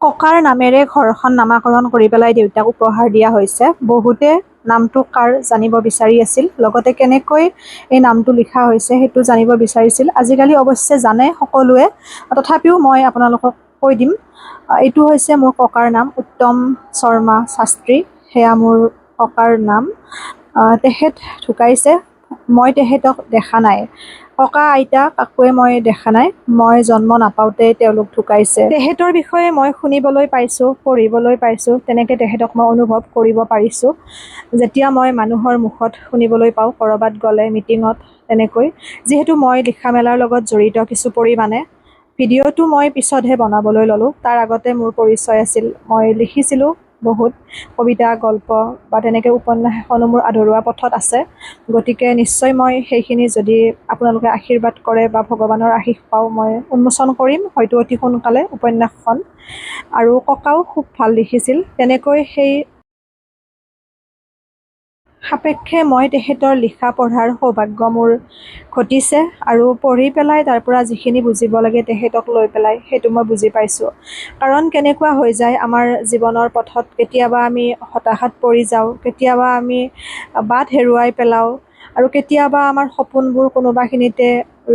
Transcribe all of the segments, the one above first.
ককাৰ নামেৰে ঘৰখন নামাকৰণ কৰি পেলাই দেউতাক উপহাৰ দিয়া হৈছে। বহুতে নামটো কাৰ জানিব বিচাৰি আছিল, লগতে কেনেকৈ এই নামটো লিখা হৈছে সেইটো জানিব বিচাৰিছিল। আজিকালি অৱশ্যে জানে সকলোৱে, তথাপিও মই আপোনালোকক কৈ দিম। এইটো হৈছে মোৰ ককাৰ নাম, উত্তম শৰ্মা শাস্ত্ৰী। সেয়া মোৰ ককাৰ নাম। তেখেত ঢুকাইছে, মই তেখেতক দেখা নাই। ককা আইতা কাকোৱে মই দেখা নাই। মই জন্ম নাপাওঁতে তেওঁলোক ঢুকাইছে। তেখেতৰ বিষয়ে মই শুনিবলৈ পাইছোঁ, পঢ়িবলৈ পাইছোঁ, তেনেকৈ তেখেতক মই অনুভৱ কৰিব পাৰিছোঁ। যেতিয়া মই মানুহৰ মুখত শুনিবলৈ পাওঁ, ক'ৰবাত গ'লে মিটিঙত তেনেকৈ, যিহেতু মই লিখা মেলাৰ লগত জড়িত কিছু পৰিমাণে। ভিডিঅ'টো মই পিছতহে বনাবলৈ ল'লোঁ, তাৰ আগতে মোৰ পৰিচয় আছিল। মই লিখিছিলোঁ বহুত কবিতা, গল্প বা তেনেকৈ উপন্যাস এখনো মোৰ আধৰুৱা পথত আছে। গতিকে নিশ্চয় মই সেইখিনি যদি আপোনালোকে আশীৰ্বাদ কৰে বা ভগৱানৰ আশীষ পাওঁ, মই উন্মোচন কৰিম হয়তো অতি সোনকালে উপন্যাসখন। আৰু ককাও খুব ভাল লিখিছিল। তেনেকৈ সেই সাপেক্ষে মই তেখেতৰ লিখা পঢ়াৰ সৌভাগ্য মোৰ ঘটিছে আৰু পঢ়ি পেলাই তাৰ পৰা যিখিনি বুজিব লাগে তেখেতক লৈ পেলাই সেইটো মই বুজি পাইছোঁ। কাৰণ কেনেকুৱা হৈ যায় আমাৰ জীৱনৰ পথত, কেতিয়াবা আমি হতাশাত পৰি যাওঁ, কেতিয়াবা আমি বাট হেৰুৱাই পেলাওঁ আৰু কেতিয়াবা আমাৰ সপোনবোৰ কোনোবাখিনিতে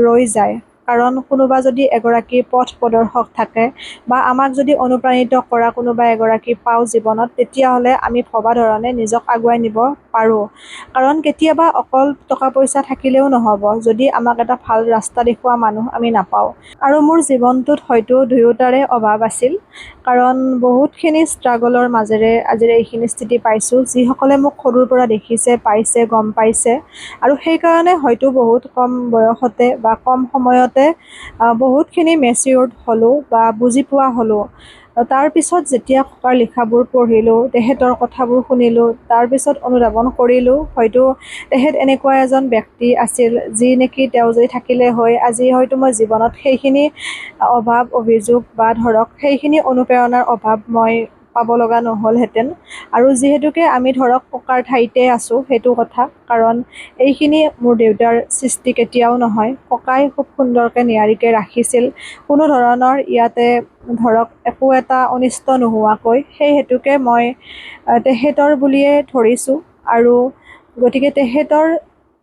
ৰৈ যায়। কাৰণ কোনোবা যদি এগৰাকী পথ প্ৰদৰ্শক থাকে বা আমাক যদি অনুপ্ৰাণিত কৰা কোনোবা এগৰাকী পাওঁ জীৱনত, তেতিয়াহ'লে আমি ভবা ধৰণে নিজক আগুৱাই নিব পাৰোঁ। কাৰণ কেতিয়াবা অকল টকা পইচা থাকিলেও নহ'ব, যদি আমাক এটা ভাল ৰাস্তা দেখুওৱা মানুহ আমি নাপাওঁ। আৰু মোৰ জীৱনটোত হয়তো দুয়োটাৰে অভাৱ আছিল। কাৰণ বহুতখিনি ষ্ট্ৰাগলৰ মাজেৰে আজি এইখিনি স্থিতি পাইছোঁ। যিসকলে মোক সৰুৰ পৰা দেখিছে, পাইছে, গম পাইছে, আৰু সেইকাৰণে হয়তো বহুত কম বয়সতে বা কম সময়তে বহুতখিনি মেচিয়ৰ্ড হ'লোঁ বা বুজি পোৱা হ'লোঁ। তাৰপিছত যেতিয়া ককাৰ লিখাবোৰ পঢ়িলোঁ, তেখেতৰ কথাবোৰ শুনিলোঁ, তাৰপিছত অনুধাৱন কৰিলোঁ হয়তো তেখেত এনেকুৱা এজন ব্যক্তি আছিল যি নেকি তেওঁ যদি থাকিলে হয়, আজি হয়তো মই জীৱনত সেইখিনি অভাৱ অভিযোগ বা ধৰক সেইখিনি অনুপ্ৰেৰণাৰ অভাৱ মই পাব লগা নহ'লহেঁতেন। আৰু যিহেতুকে আমি ধৰক ককাৰ ঠাইতে আছোঁ সেইটো কথা, কাৰণ এইখিনি মোৰ দেউতাৰ সৃষ্টি কেতিয়াও নহয়। ককাই খুব সুন্দৰকৈ নিয়াৰিকৈ ৰাখিছিল, কোনো ধৰণৰ ইয়াতে ধৰক একো এটা অনিষ্ট নোহোৱাকৈ। সেই হেতুকে মই তেখেতৰ বুলিয়ে ধৰিছোঁ। আৰু গতিকে তেখেতৰ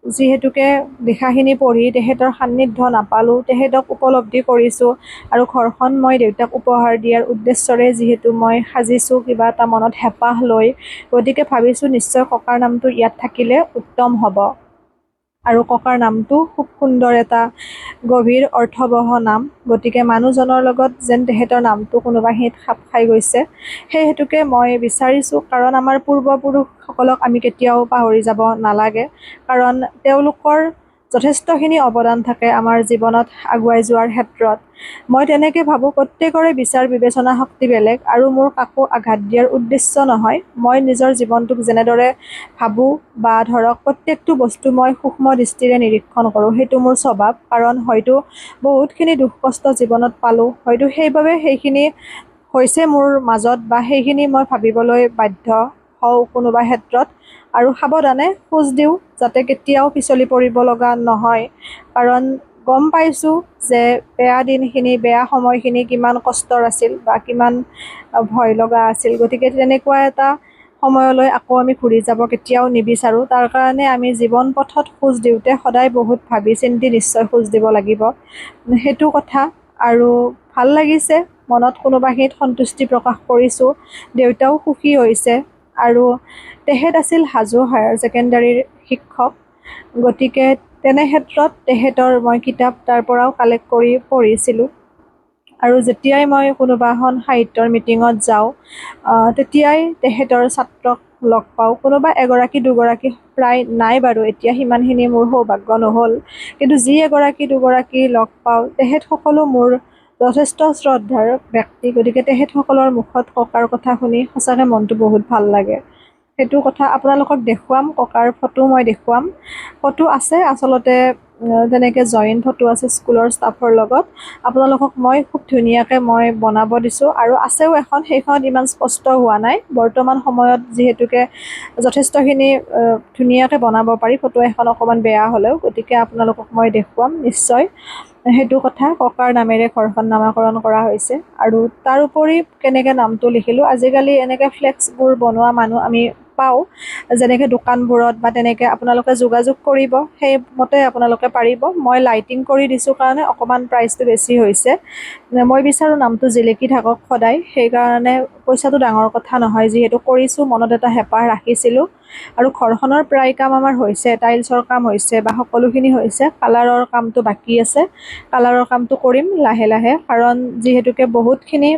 যিহেতুকে লিখাখিনি পঢ়ি তেখেতৰ সান্নিধ্য নাপালোঁ, তেখেতক উপলব্ধি কৰিছোঁ। আৰু ঘৰখন মই দেউতাক উপহাৰ দিয়াৰ উদ্দেশ্যৰে যিহেতু মই সাজিছোঁ কিবা এটা মনত হেঁপাহ লৈ, গতিকে ভাবিছোঁ নিশ্চয় ককাৰ নামটো ইয়াত থাকিলে উত্তম হ'ব। আৰু ককাৰ নামটো খুব সুন্দৰ এটা গভীৰ অৰ্থবহ নাম। গতিকে মানুহজনৰ লগত যেন তেখেতৰ নামটো কোনোবাখিনিত খাপ খাই গৈছে, সেই হেতুকে মই বিচাৰিছোঁ। কাৰণ আমাৰ পূৰ্বপুৰুষসকলক আমি কেতিয়াও পাহৰি যাব নালাগে, কাৰণ তেওঁলোকৰ যথেষ্টখিনি অৱদান থাকে আমাৰ জীৱনত আগুৱাই যোৱাৰ ক্ষেত্ৰত। মই তেনেকৈ ভাবোঁ প্ৰত্যেকৰে বিচাৰ বিবেচনা শক্তি বেলেগ, আৰু মোৰ কাকো আঘাত দিয়াৰ উদ্দেশ্য নহয়। মই নিজৰ জীৱনটোক যেনেদৰে ভাবোঁ বা ধৰক প্ৰত্যেকটো বস্তু মই সূক্ষ্ম দৃষ্টিৰে নিৰীক্ষণ কৰোঁ, সেইটো মোৰ স্বভাৱ। কাৰণ হয়তো বহুতখিনি দুখ কষ্ট জীৱনত পালোঁ, হয়তো সেইবাবে সেইখিনি হৈছে মোৰ মাজত বা সেইখিনি মই ভাবিবলৈ বাধ্য হওঁ কোনোবা ক্ষেত্ৰত। আৰু সাৱধানে খোজ দিওঁ যাতে কেতিয়াও পিছলি পৰিব লগা নহয়। কাৰণ গম পাইছোঁ যে বেয়া দিনখিনি, বেয়া সময়খিনি কিমান কষ্টৰ আছিল বা কিমান ভয় লগা আছিল। গতিকে তেনেকুৱা এটা সময়লৈ আকৌ আমি ঘূৰি যাব কেতিয়াও নিবিচাৰোঁ। তাৰ কাৰণে আমি জীৱন পথত খোজ দিওঁতে সদায় বহুত ভাবি চিন্তি নিশ্চয় খোজ দিব লাগিব, সেইটো কথা। আৰু ভাল লাগিছে, মনত কোনোবাখিনিত সন্তুষ্টি প্ৰকাশ কৰিছোঁ, দেউতাও সুখী হৈছে। আৰু তেখেত আছিল হাজো হায়াৰ ছেকেণ্ডাৰীৰ শিক্ষক। গতিকে তেনে ক্ষেত্ৰত তেখেতৰ মই কিতাপ তাৰ পৰাও কালেক্ট কৰি পঢ়িছিলোঁ। আৰু যেতিয়াই মই কোনোবা এখন সাহিত্যৰ মিটিঙত যাওঁ, তেতিয়াই তেখেতৰ ছাত্ৰক লগ পাওঁ। কোনোবা এগৰাকী দুগৰাকী, প্ৰায় নাই বাৰু এতিয়া, সিমানখিনি মোৰ সৌভাগ্য নহ'ল। কিন্তু যি এগৰাকী দুগৰাকী লগ পাওঁ, তেখেতসকলো মোৰ যথেষ্ট শ্ৰদ্ধাৰ ব্যক্তি। গতিকে তেখেতসকলৰ মুখত ককাৰ কথা শুনি সঁচাকৈ মনটো বহুত ভাল লাগে। সেইটো কথা আপোনালোকক দেখুৱাম, ককাৰ ফটো মই দেখুৱাম। ফটো আছে আচলতে, তেনেকৈ জইন ফটো আছে স্কুলৰ ষ্টাফৰ লগত। আপোনালোকক মই খুব ধুনীয়াকৈ মই বনাব দিছোঁ, আৰু আছেও এখন, সেইখনত ইমান স্পষ্ট হোৱা নাই বৰ্তমান সময়ত, যিহেতুকে যথেষ্টখিনি ধুনীয়াকৈ বনাব পাৰি ফটো এখন অকণমান বেয়া হ'লেও। গতিকে আপোনালোকক মই দেখুৱাম নিশ্চয়। সেইটো কথা। ককাৰ নামেৰে ঘৰখন নামাকৰণ কৰা হৈছে। আৰু তাৰোপৰি কেনেকৈ নামটো লিখিলোঁ, আজিকালি এনেকৈ ফ্লেক্সবোৰ বনোৱা মানুহ আমি পাওঁ, যেনেকৈ দোকানবোৰত বা তেনেকৈ আপোনালোকে যোগাযোগ কৰিব, সেইমতে আপোনালোকে পাৰিব। মই লাইটিং কৰি দিছোঁ কাৰণে অকণমান প্ৰাইচটো বেছি হৈছে। মই বিচাৰোঁ নামটো জিলিকি থাকক সদায়, সেইকাৰণে পইচাটো ডাঙৰ কথা নহয়, যিহেতু কৰিছোঁ, মনত এটা হেঁপাহ ৰাখিছিলোঁ। আৰু ঘৰখনৰ প্ৰায় কাম আমাৰ হৈছে, টাইলছৰ কাম হৈছে বা সকলোখিনি হৈছে, কালাৰৰ কামটো বাকী আছে। কালাৰৰ কামটো কৰিম লাহে লাহে, কাৰণ যিহেতুকে বহুতখিনি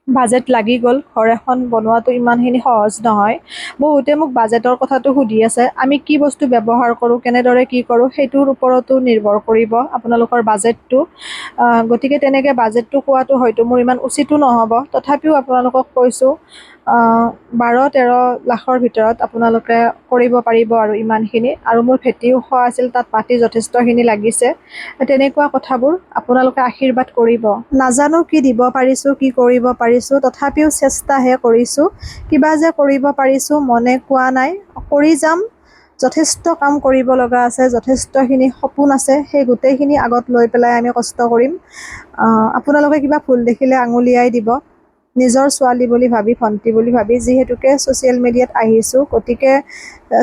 বাজেট লাগি গ'ল। ঘৰ এখন বনোৱাটো ইমানখিনি সহজ নহয়। বহুতে মোক বাজেটৰ কথাটো সুধি আছে। আমি কি বস্তু ব্যৱহাৰ কৰোঁ, কেনেদৰে কি কৰোঁ, সেইটোৰ ওপৰতো নিৰ্ভৰ কৰিব আপোনালোকৰ বাজেটটো। গতিকে তেনেকৈ বাজেটটো কোৱাটো হয়তো মোৰ ইমান উচিতো নহ'ব, তথাপিও আপোনালোকক কৈছোঁ 12-13 লাখৰ ভিতৰত আপোনালোকে কৰিব পাৰিব আৰু ইমানখিনি। আৰু মোৰ ভেটি ওখ আছিল, তাত মাটি যথেষ্টখিনি লাগিছে। তেনেকুৱা কথাবোৰ আপোনালোকে আশীৰ্বাদ কৰিব। নাজানো কি দিব পাৰিছোঁ, কি কৰিব পাৰিছোঁ, তথাপিও চেষ্টাহে কৰিছোঁ। কিবা যে কৰিব পাৰিছোঁ মনে কোৱা নাই, কৰি যাম। যথেষ্ট কাম কৰিব লগা আছে, যথেষ্টখিনি সপোন আছে, সেই গোটেইখিনি আগত লৈ পেলাই আমি কষ্ট কৰিম। আপোনালোকে কিবা ভুল দেখিলে আঙুলিয়াই দিব, নিজৰ ছোৱালী বুলি ভাবি, ভণ্টি বুলি ভাবি, যিহেতুকে ছ'চিয়েল মিডিয়াত আহিছোঁ। গতিকে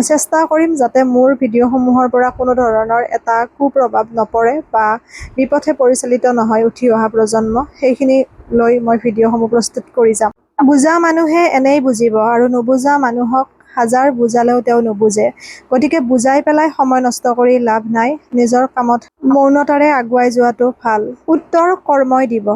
চেষ্টা কৰিম যাতে মোৰ ভিডিঅ'সমূহৰ পৰা কোনো ধৰণৰ এটা কুপ্ৰভাৱ নপৰে বা বিপথে পৰিচালিত নহয় উঠি অহা প্ৰজন্ম। সেইখিনি লৈ মই ভিডিঅ'সমূহ প্ৰস্তুত কৰি যাম। বুজা মানুহে এনেই বুজিব, আৰু নুবুজা মানুহক হাজাৰ বুজালেও তেওঁ নুবুজে। গতিকে বুজাই পেলাই সময় নষ্ট কৰি লাভ নাই, নিজৰ কামত মৌনতাৰে আগুৱাই যোৱাটো ভাল। উত্তৰ কৰ্মই দিব।